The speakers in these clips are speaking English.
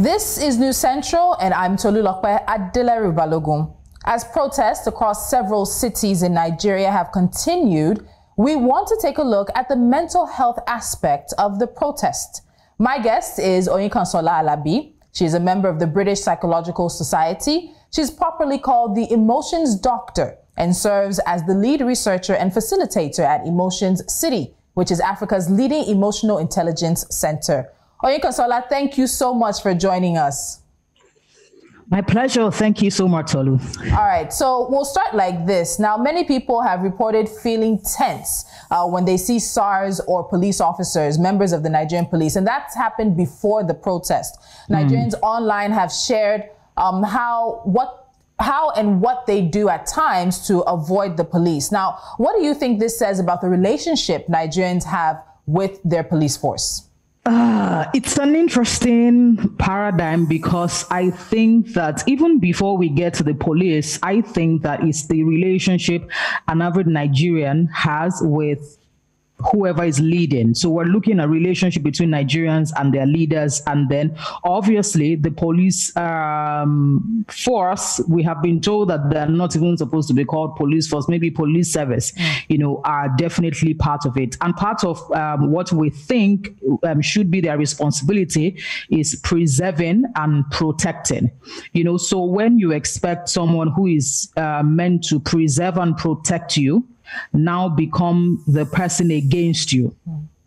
This is News Central, and I'm Tolulope Adeleru-Balogun. As protests across several cities in Nigeria have continued, we want to take a look at the mental health aspect of the protest. My guest is Oyinkansola Alabi. She is a member of the British Psychological Society. She's properly called the Emotions Doctor and serves as the lead researcher and facilitator at Emotions City, which is Africa's leading emotional intelligence center. Oyinkansola, thank you so much for joining us. My pleasure. Thank you so much, Tolu. All right, so we'll start like this. Now, many people have reported feeling tense when they see SARS or police officers, members of the Nigerian police, and that's happened before the protest. Nigerians online have shared how and what they do at times to avoid the police. Now, what do you think this says about the relationship Nigerians have with their police force? It's an interesting paradigm because I think that even before we get to the police, I think that it's the relationship an average Nigerian has with whoever is leading. So we're looking at relationship between Nigerians and their leaders, and then obviously the police force, we have been told that they're not even supposed to be called police force, maybe police service, are definitely part of it. And part of what we think should be their responsibility is preserving and protecting. So when you expect someone who is meant to preserve and protect you now become the person against you.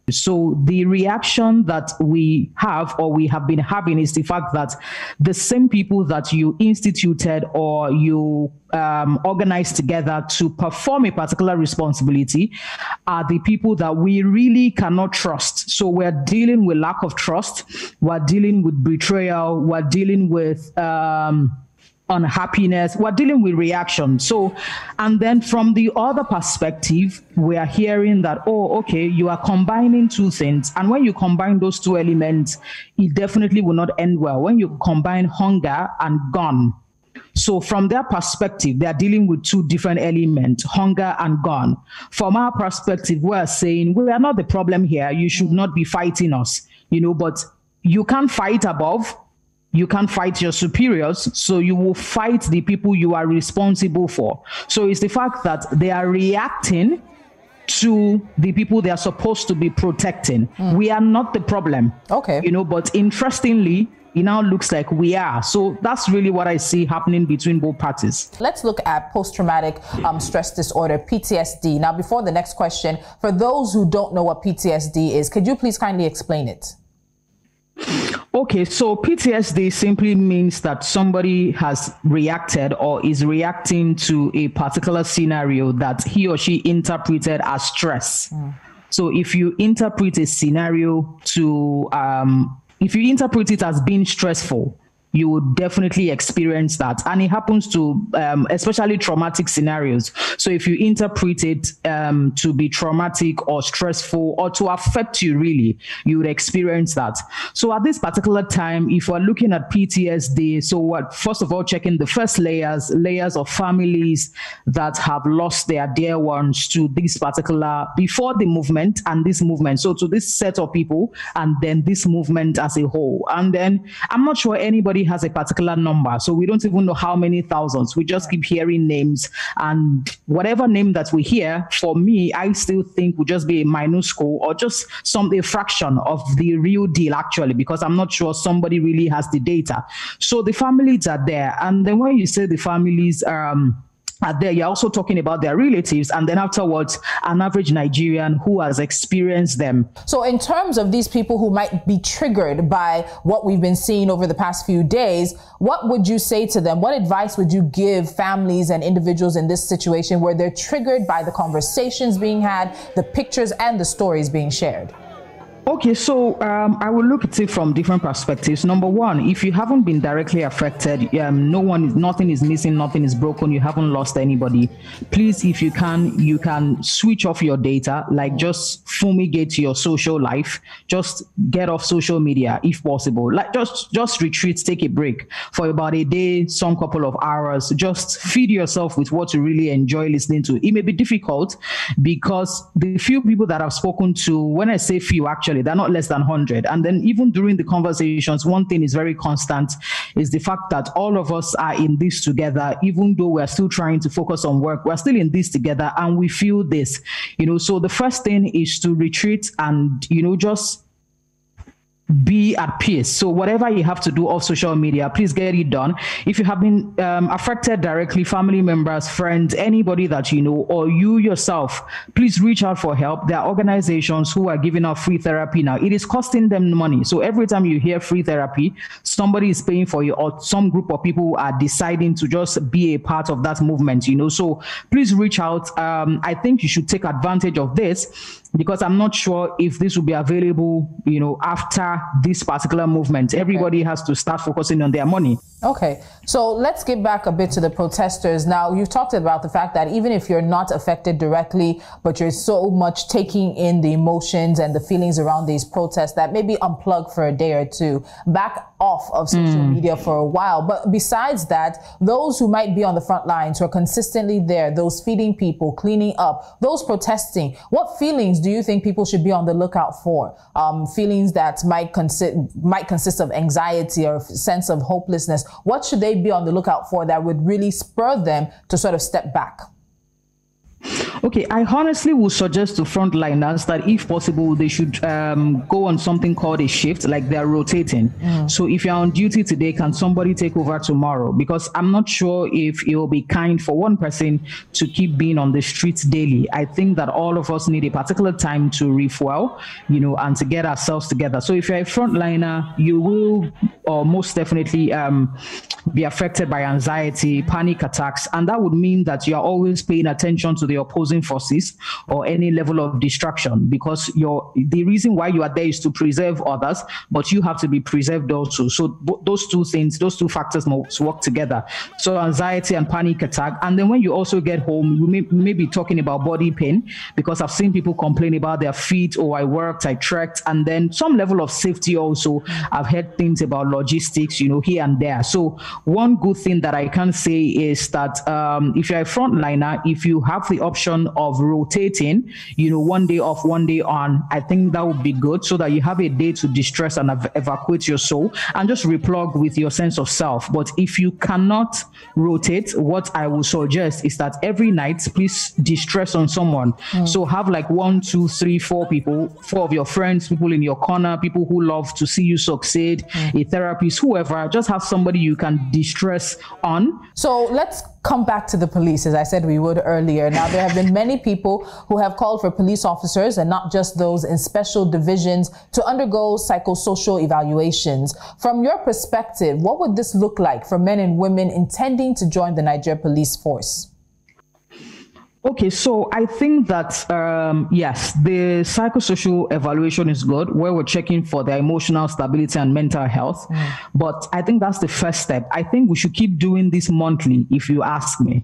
So the reaction that we have or we have been having is the fact that the same people that you instituted or you organized together to perform a particular responsibility are the people that we really cannot trust. So we're dealing with lack of trust, we're dealing with betrayal, we're dealing with unhappiness, we're dealing with reaction. So, and then from the other perspective, we are hearing that, oh, okay, you are combining two things. And when you combine those two elements, it definitely will not end well. When you combine hunger and gun. So from their perspective, they are dealing with two different elements, hunger and gun. From our perspective, we're saying, we are not the problem here. You should not be fighting us, but you can't fight above. You can't fight your superiors, so you will fight the people you are responsible for. So it's the fact that they are reacting to the people they are supposed to be protecting. We are not the problem. Okay. But interestingly, it now looks like we are. So that's really what I see happening between both parties. Let's look at post-traumatic stress disorder, PTSD. Now, before the next question, for those who don't know what PTSD is, could you please kindly explain it? Okay, so PTSD simply means that somebody has reacted or is reacting to a particular scenario that he or she interpreted as stress. So if you interpret a scenario if you interpret it as being stressful, you would definitely experience that. And it happens to especially traumatic scenarios. So if you interpret it to be traumatic or stressful or to affect you really, you would experience that. So at this particular time, if we're looking at PTSD, so what, first of all, checking the first layers of families that have lost their dear ones to this particular, before the movement and this movement. So to this set of people and then this movement as a whole. And then I'm not sure anybody has a particular number, so we don't even know how many thousands. We just keep hearing names, and whatever name that we hear, for me, I still think would just be a minuscule or just a fraction of the real deal, actually, because I'm not sure somebody really has the data. So the families are there, and then when you say the families are there, you're also talking about their relatives, and then afterwards, an average Nigerian who has experienced them. So in terms of these people who might be triggered by what we've been seeing over the past few days, what would you say to them? What advice would you give families and individuals in this situation where they're triggered by the conversations being had, the pictures and the stories being shared? Okay, so I will look at it from different perspectives. Number one, if you haven't been directly affected, nothing is missing, nothing is broken, you haven't lost anybody. Please, if you can switch off your data, like just fumigate your social life, just get off social media if possible. Like just retreat, take a break for about a day, some couple of hours. Just feed yourself with what you really enjoy listening to. It may be difficult because the few people that I've spoken to, when I say few, actually, sincerely, they're not less than 100. And then even during the conversations, one thing is very constant is the fact that all of us are in this together. Even though we're still trying to focus on work, we're still in this together and we feel this, so the first thing is to retreat and, just be at peace. So whatever you have to do off social media, please get it done. If you have been affected directly, family members, friends, anybody that you know, or you yourself, please reach out for help. There are organizations who are giving out free therapy now. It is costing them money. So every time you hear free therapy, somebody is paying for you, or some group of people are deciding to just be a part of that movement, So please reach out. I think you should take advantage of this, because I'm not sure if this will be available, after this particular movement. Everybody has to start focusing on their money. Okay, so let's get back a bit to the protesters. Now, you've talked about the fact that even if you're not affected directly, but you're so much taking in the emotions and the feelings around these protests that maybe unplug for a day or two, back off of social media for a while. But besides that, those who might be on the front lines, who are consistently there, those feeding people, cleaning up, those protesting, what feelings do you think people should be on the lookout for? Feelings that might consist of anxiety or a sense of hopelessness. What should they be on the lookout for that would really spur them to sort of step back? Okay, I honestly would suggest to frontliners that if possible, they should go on something called a shift, like they're rotating. So if you're on duty today, can somebody take over tomorrow? Because I'm not sure if it will be kind for one person to keep being on the streets daily. I think that all of us need a particular time to refuel, and to get ourselves together. So if you're a frontliner, you will most definitely be affected by anxiety, panic attacks, and that would mean that you're always paying attention to the opposing forces or any level of distraction, because the reason why you are there is to preserve others, but you have to be preserved also. So those two factors must work together. So anxiety and panic attack. And then when you also get home, you may be talking about body pain, because I've seen people complain about their feet, I worked, I trekked, and then some level of safety also. I've heard things about logistics, here and there. So one good thing that I can say is that if you're a frontliner, if you have the option of rotating, one day off, one day on, I think that would be good, so that you have a day to distress and evacuate your soul and just replug with your sense of self. But if you cannot rotate, what I would suggest is that every night, please distress on someone. So have like 1, 2, 3, 4 people, 4 of your friends, people in your corner, people who love to see you succeed, a therapist, whoever. Just have somebody you can distress on. So let's come back to the police, as I said we would earlier. Now, there have been many people who have called for police officers, and not just those in special divisions, to undergo psychosocial evaluations. From your perspective, what would this look like for men and women intending to join the Nigeria police force? Okay, so I think that, yes, the psychosocial evaluation is good, where we're checking for their emotional stability and mental health. But I think that's the first step. I think we should keep doing this monthly, if you ask me,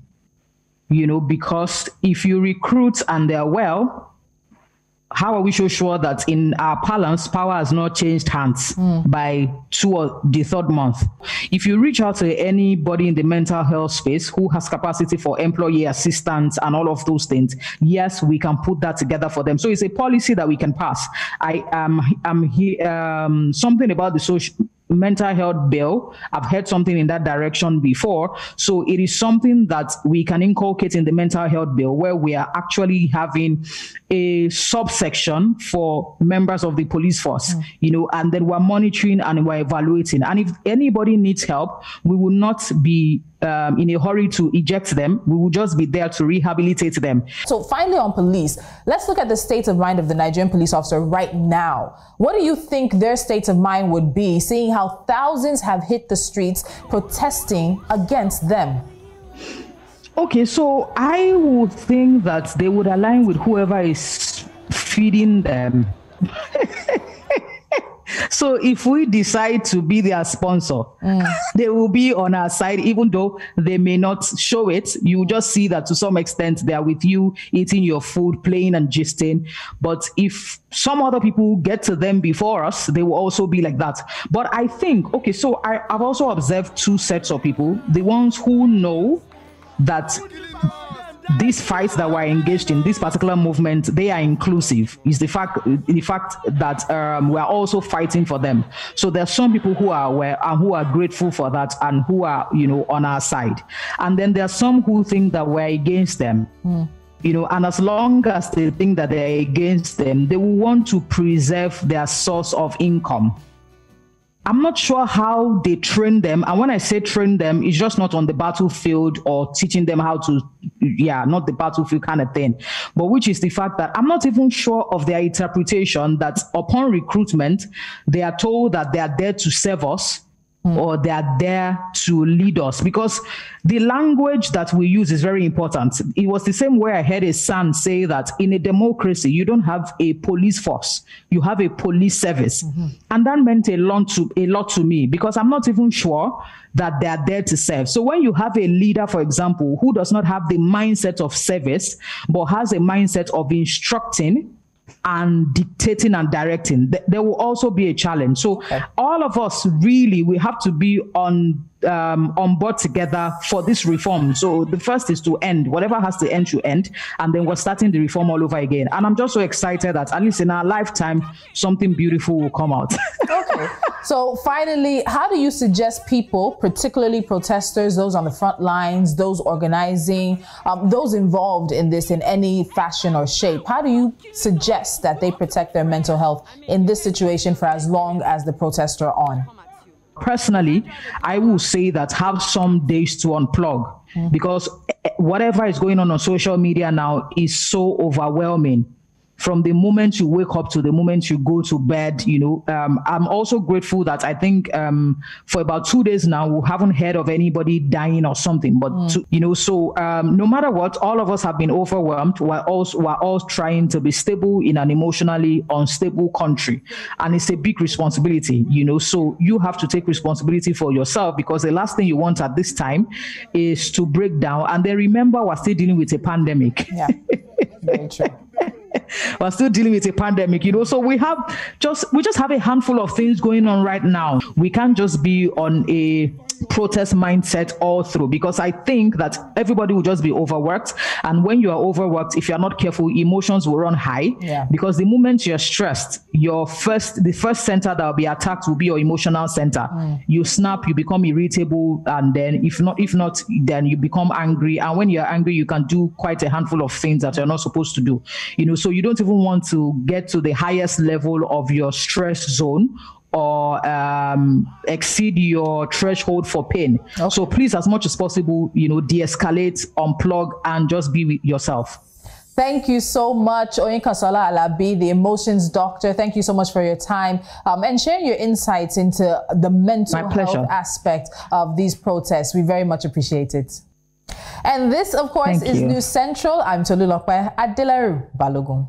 because if you recruit and they're well, how are we so sure that in our balance, power has not changed hands by 2 or the 3rd month? If you reach out to anybody in the mental health space who has capacity for employee assistance and all of those things, yes, we can put that together for them. So it's a policy that we can pass. I'm here, something about the social mental health bill. I've heard something in that direction before. So it is something that we can inculcate in the mental health bill, where we are actually having a subsection for members of the police force, and then we're monitoring and we're evaluating. And if anybody needs help, we will not be in a hurry to eject them. We will just be there to rehabilitate them. So finally, on police, let's look at the state of mind of the Nigerian police officer right now. What do you think their state of mind would be, seeing how thousands have hit the streets protesting against them? Okay, so I would think that they would align with whoever is feeding them. So if we decide to be their sponsor, they will be on our side, even though they may not show it. You just see that to some extent they are with you, eating your food, playing and gisting. But if some other people get to them before us, they will also be like that. But I think, okay, so I've also observed 2 sets of people. The ones who know that these fights that we're engaged in, this particular movement, they are inclusive. Is the fact that we're also fighting for them. So there's some people who are aware and who are grateful for that and who are, on our side. And then there are some who think that we're against them. And as long as they think that they're against them, they will want to preserve their source of income. I'm not sure how they train them. And when I say train them, it's just not on the battlefield or teaching them how to, not the battlefield kind of thing. But which is the fact that I'm not even sure of their interpretation that upon recruitment, they are told that they are there to serve us or they are there to lead us, because the language that we use is very important. It was the same way I heard a son say that in a democracy, you don't have a police force, you have a police service. And that meant a lot to me, because I'm not even sure that they are there to serve. So when you have a leader, for example, who does not have the mindset of service, but has a mindset of instructing and dictating and directing, there will also be a challenge. So all of us really, we have to be on board together for this reform. So the first is to end whatever has to end, and then we're starting the reform all over again. And I'm just so excited that at least in our lifetime, something beautiful will come out. Okay. So finally, how do you suggest people, particularly protesters, those on the front lines, those organizing, those involved in this in any fashion or shape, how do you suggest that they protect their mental health in this situation for as long as the protests are on? Personally, I will say that have some days to unplug, because whatever is going on social media now is so overwhelming. From the moment you wake up to the moment you go to bed, I'm also grateful that I think for about 2 days now, we haven't heard of anybody dying or something. But, no matter what, all of us have been overwhelmed. We're all trying to be stable in an emotionally unstable country. And it's a big responsibility, so you have to take responsibility for yourself, because the last thing you want at this time is to break down. And then remember, we're still dealing with a pandemic. Yeah, very true. We're still dealing with a pandemic, so we just have a handful of things going on right now. We can't just be on a protest mindset all through, because I think that everybody will just be overworked. And when you are overworked, if you're not careful, emotions will run high. Because the moment you're stressed, the first center that will be attacked will be your emotional center. You snap, you become irritable, and then if not, then you become angry. And when you're angry, you can do quite a handful of things that you're not supposed to do. So you don't even want to get to the highest level of your stress zone or exceed your threshold for pain. So please, as much as possible, de-escalate, unplug, and just be with yourself. Thank you so much, Oyinkansola Alabi, the emotions doctor. Thank you so much for your time and sharing your insights into the mental health aspect of these protests. We very much appreciate it. And this, of course, is News Central. I'm Tolulope. Adeleru-Balogun.